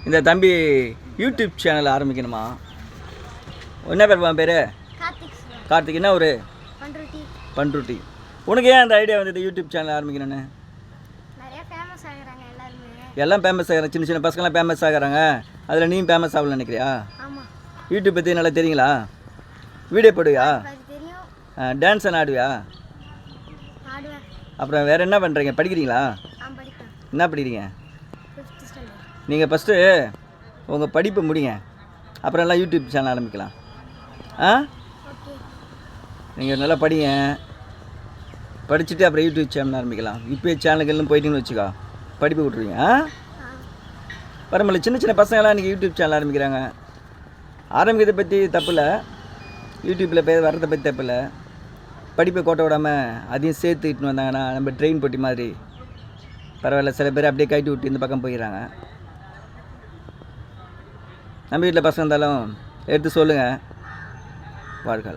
இந்த தம்பி YouTube channel ஆரம்பிக்கணுமா? என்ன பேர்? கார்த்திக். என்ன ஒரு பண்ருட்டி. உனக்கு ஏன் அந்த ஐடியா வந்தது யூடியூப் சேனல் ஆரம்பிக்கணும்னு? எல்லாம் ஃபேமஸ் ஆகிறாங்க, சின்ன சின்ன பசங்களாம் ஃபேமஸ் ஆகிறாங்க. அதில் நீயும் ஃபேமஸ் ஆகலன்னு நினைக்கிறியா? யூடியூப் பற்றி நல்லா தெரியுங்களா? வீடியோ போடுவியா? டான்ஸ் ஆடுவியா? அப்புறம் வேறு என்ன பண்ணுறீங்க? படிக்கிறீங்களா? என்ன படிக்கிறீங்க? நீங்கள் ஃபஸ்ட்டு உங்கள் படிப்பை முடிங்க, அப்புறம் எல்லாம் யூடியூப் சேனல் ஆரம்பிக்கலாம். நீங்கள் நல்லா படிங்க, படிச்சுட்டு அப்புறம் யூடியூப் சேனல் ஆரம்பிக்கலாம். இப்போயே சேனலுக்கு போயிட்டீங்கன்னு வச்சுக்கோ, படிப்பு விட்ருவீங்க. பரவாயில்ல, சின்ன சின்ன பசங்களாம் இன்றைக்கி யூடியூப் சேனல் ஆரம்பிக்கிறாங்க. ஆரம்பிக்கிறத பற்றி தப்பு இல்லை, யூடியூப்பில் பேர் வர்றதை பற்றி தப்பு இல்லை. படிப்பை கோட்டை விடாமல் அதையும் சேர்த்து இட்டுன்னு வந்தாங்கன்னா நம்ம ட்ரெயின் போட்டி மாதிரி பரவாயில்ல. சில பேர் அப்படியே கைட்டு விட்டு இந்த பக்கம் போயிடுறாங்க. நம்ம வீட்டில் பசங்க இருந்தாலும் எடுத்து சொல்லுங்கள். வாழ்க்கை